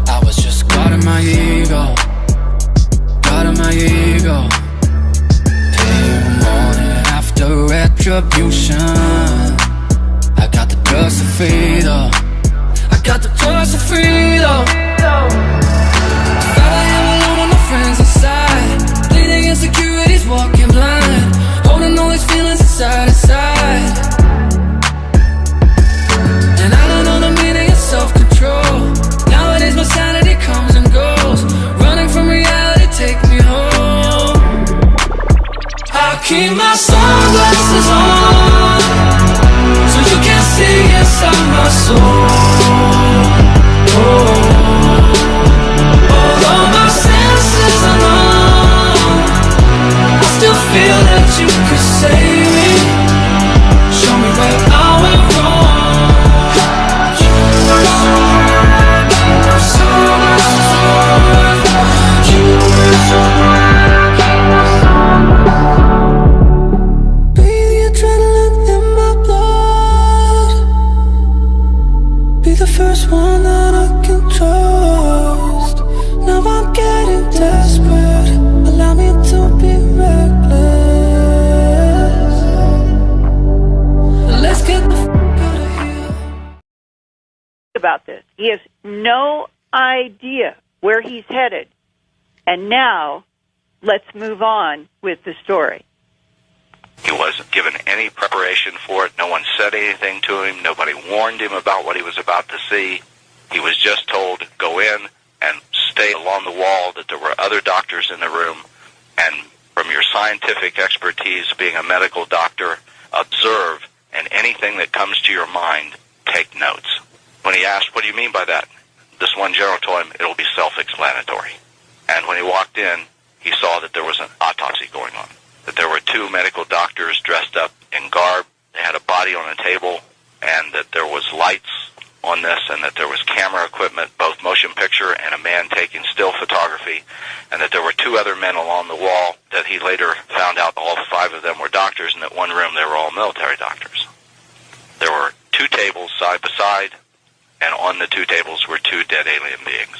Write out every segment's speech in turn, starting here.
I was just guarding my ego, paying morning after retribution. I got the drugs to freedom, I got the drugs to freedom. Thought I am alone with my friends inside, bleeding insecurities, walking blind, holding all these feelings inside. And I don't know the meaning of self-control. Nowadays my sanity comes and goes, running from reality, take me home. I keep my sunglasses on, so you can see inside my soul. Although my senses are numb, I still feel that you could save me. Show me where I went wrong. You were so right, you were so right, you were so right, you were so right. Breathe the adrenaline in my blood, be the first one that I can trust. Now I'm getting desperate, allow me to be reckless. Let's get the f*** out of here. About this. He has no idea where he's headed. And now, let's move on with the story. He wasn't given any preparation for it. No one said anything to him. Nobody warned him about what he was about to see. He was just told, go in and stay along the wall, that there were other doctors in the room, and from your scientific expertise, being a medical doctor, observe, and anything that comes to your mind, take notes. When he asked, what do you mean by that? This one general told him, it'll be self-explanatory. And when he walked in, he saw that there was an autopsy going on, that there were two medical doctors dressed up in garb, they had a body on a table, and that there was lights on this, and that there was camera equipment, both motion picture and a man taking still photography, and that there were two other men along the wall that he later found out all five of them were doctors, and that one room they were all military doctors. There were two tables side by side, and on the two tables were two dead alien beings.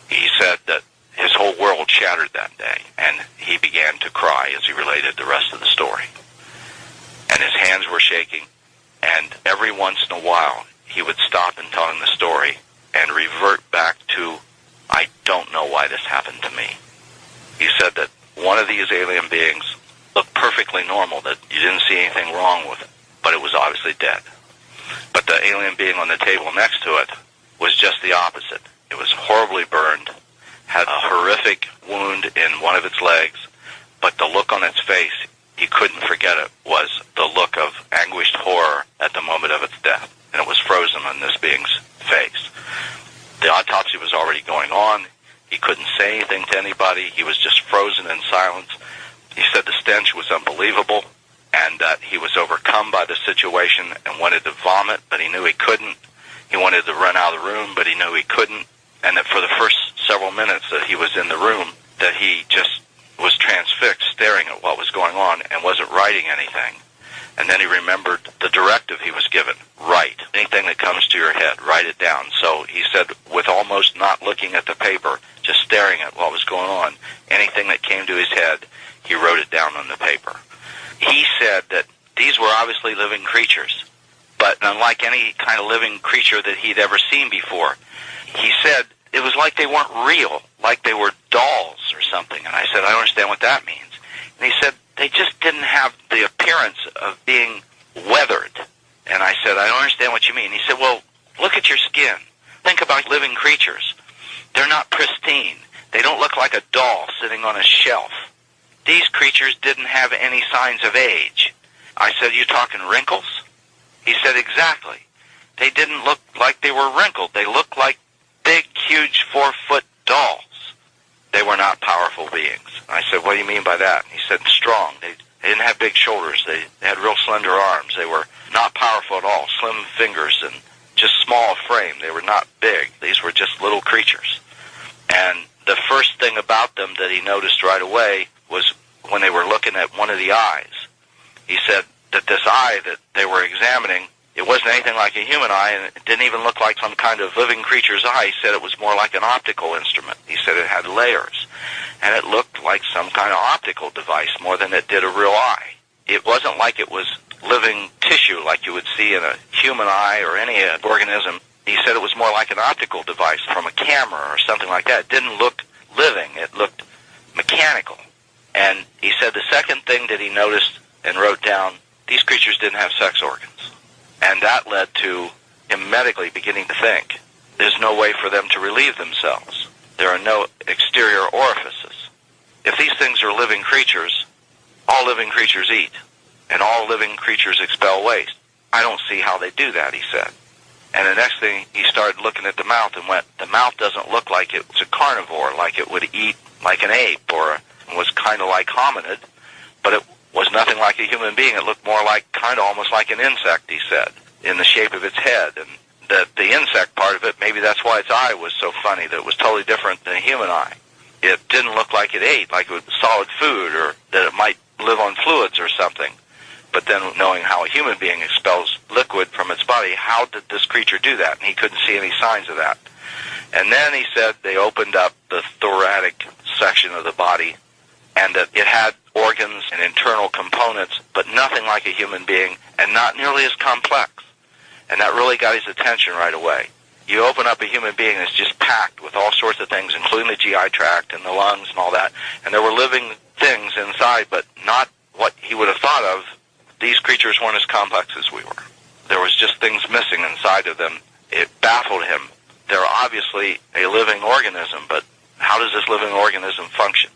He said that his whole world shattered that day, and he began to cry as he related the rest of the story. And his hands were shaking, and every once in a while he would stop in telling the story and revert back to, I don't know why this happened to me. He said that one of these alien beings looked perfectly normal, that you didn't see anything wrong with it, but it was obviously dead. But the alien being on the table next to it was just the opposite. It was horribly burned, had a horrific wound in one of its legs, but the look on its face, he couldn't forget it, was the look of anguished horror at the moment of its death. And it was frozen on this being's face. The autopsy was already going on. He couldn't say anything to anybody. He was just frozen in silence. He said the stench was unbelievable, and that he was overcome by the situation and wanted to vomit, but he knew he couldn't. He wanted to run out of the room, but he knew he couldn't. And that for the first several minutes that he was in the room, that he just was transfixed, staring at what was going on and wasn't writing anything. And then he remembered the directive he was given. Write. Anything that comes to your head, write it down. So he said, with almost not looking at the paper, just staring at what was going on, anything that came to his head, he wrote it down on the paper. He said that these were obviously living creatures, but unlike any kind of living creature that he'd ever seen before, he said it was like they weren't real, like they were dolls or something. And I said, I don't understand what that means. And he said, they just didn't have the appearance of being weathered. And I said, I don't understand what you mean. He said, well, look at your skin. Think about living creatures. They're not pristine. They don't look like a doll sitting on a shelf. These creatures didn't have any signs of age. I said, you talking wrinkles? He said, exactly. They didn't look like they were wrinkled. They looked like big, huge 4-foot dolls. They were not powerful beings. I said, what do you mean by that? He said, strong. They didn't have big shoulders. They had real slender arms. They were not powerful at all, slim fingers and just small frame. They were not big. These were just little creatures. And the first thing thing about them that he noticed right away was when they were looking at one of the eyes. He said that this eye that they were examining, it wasn't anything like a human eye, and it didn't even look like some kind of living creature's eye. He said it was more like an optical instrument. He said it had layers, and it looked like some kind of optical device more than it did a real eye. It wasn't like it was living tissue like you would see in a human eye or any organism. He said it was more like an optical device from a camera or something like that. It didn't look living. It looked mechanical. And he said the second thing that he noticed and wrote down, these creatures didn't have sex organs. And that led to him medically beginning to think, there's no way for them to relieve themselves. There are no exterior orifices. If these things are living creatures, all living creatures eat, and all living creatures expel waste. I don't see how they do that, he said. And the next thing, he started looking at the mouth and went, the mouth doesn't look like it's a carnivore, like it would eat like an ape, or was kind of like hominid, but it was nothing like a human being. It looked more like, kind of almost like an insect, he said, in the shape of its head. And the insect part of it, maybe that's why its eye was so funny, that it was totally different than a human eye. It didn't look like it ate, like it was solid food, or that it might live on fluids or something. But then knowing how a human being expels liquid from its body, how did this creature do that? And he couldn't see any signs of that. And then he said they opened up the thoracic section of the body, and that it had organs and internal components, but nothing like a human being, and not nearly as complex. And that really got his attention right away. You open up a human being that's just packed with all sorts of things, including the GI tract and the lungs and all that, and there were living things inside, but not what he would have thought of. These creatures weren't as complex as we were. There was just things missing inside of them. It baffled him. They're obviously a living organism, but how does this living organism function?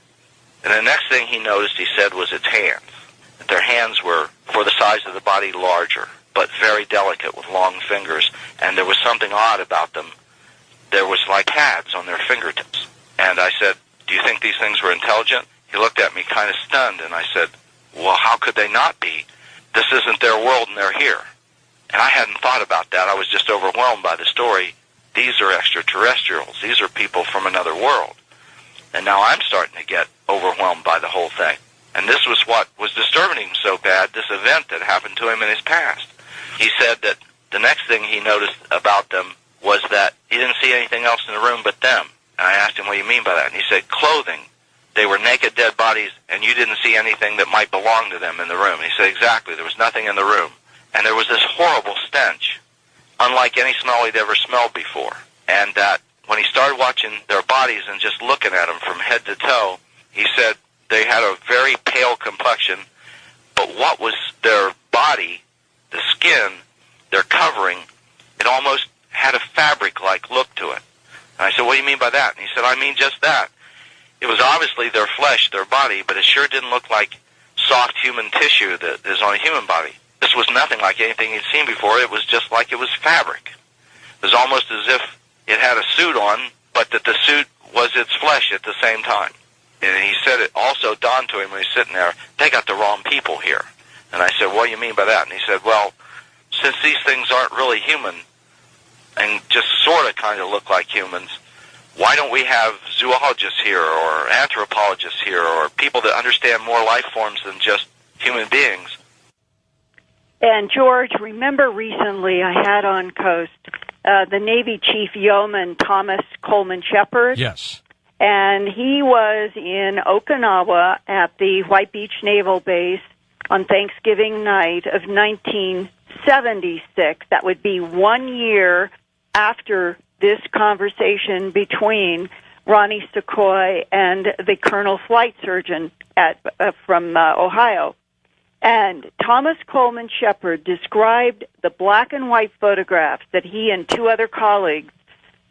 And the next thing he noticed, he said, was its hands. Their hands were, for the size of the body, larger, but very delicate with long fingers, and there was something odd about them. There was like pads on their fingertips. And I said, do you think these things were intelligent? He looked at me kind of stunned, and I said, well, how could they not be? This isn't their world, and they're here. And I hadn't thought about that. I was just overwhelmed by the story. These are extraterrestrials. These are people from another world. And now I'm starting to get overwhelmed by the whole thing. And this was what was disturbing him so bad, this event that happened to him in his past. He said that the next thing he noticed about them was that he didn't see anything else in the room but them. And I asked him, what do you mean by that? And he said, clothing. They were naked, dead bodies, and you didn't see anything that might belong to them in the room. And he said, exactly. There was nothing in the room. And there was this horrible stench, unlike any smell he'd ever smelled before. And that when he started watching their bodies and just looking at them from head to toe, he said they had a very pale complexion, but what was their body, the skin, their covering, it almost had a fabric-like look to it. And I said, what do you mean by that? And he said, I mean just that. It was obviously their flesh, their body, but it sure didn't look like soft human tissue that is on a human body. This was nothing like anything he'd seen before. It was just like it was fabric. It was almost as if it had a suit on, but that the suit was its flesh at the same time. And he said it also dawned to him when he was sitting there, they got the wrong people here. And I said, what do you mean by that? And he said, well, since these things aren't really human and just sort of kind of look like humans, why don't we have zoologists here or anthropologists here or people that understand more life forms than just human beings? And George, remember recently I had on Coast the Navy Chief Yeoman Thomas Coleman Shepard? Yes. And he was in Okinawa at the White Beach Naval Base on Thanksgiving night of 1976. That would be 1 year after this conversation between Ronnie Secoy and the Colonel Flight Surgeon from Ohio. And Thomas Coleman Shepard described the black and white photographs that he and two other colleagues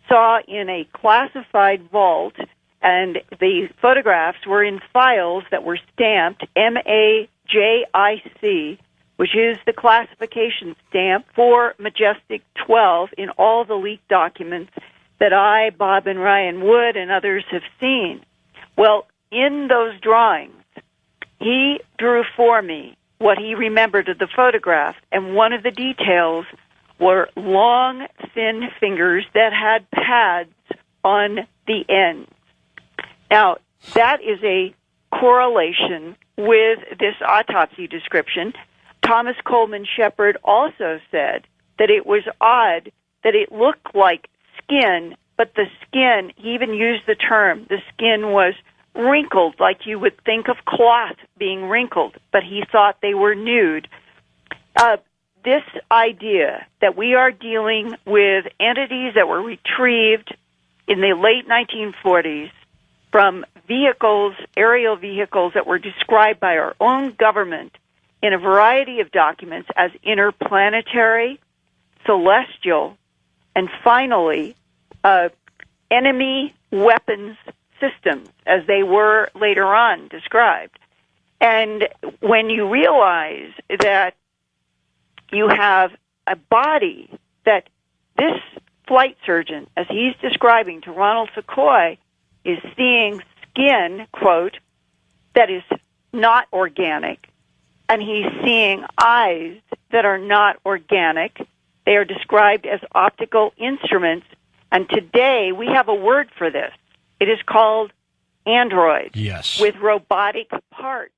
saw in a classified vault, and the photographs were in files that were stamped MAJIC, which is the classification stamp for Majestic 12 in all the leaked documents that I, Bob and Ryan Wood, and others have seen. Well, in those drawings, he drew for me what he remembered of the photograph, and one of the details were long, thin fingers that had pads on the ends. Now, that is a correlation with this autopsy description. Thomas Coleman Shepard also said that it was odd that it looked like skin, but the skin, he even used the term, the skin was wrinkled like you would think of cloth being wrinkled, but he thought they were nude. This idea that we are dealing with entities that were retrieved in the late 1940s from vehicles, aerial vehicles that were described by our own government in a variety of documents as interplanetary, celestial, and finally, enemy weapons systems, as they were later on described. And when you realize that you have a body that this flight surgeon, as he's describing to Ronald Secoy, is seeing skin, quote, that is not organic, and he's seeing eyes that are not organic. They are described as optical instruments, and today we have a word for this. It is called android, yes, with robotic parts.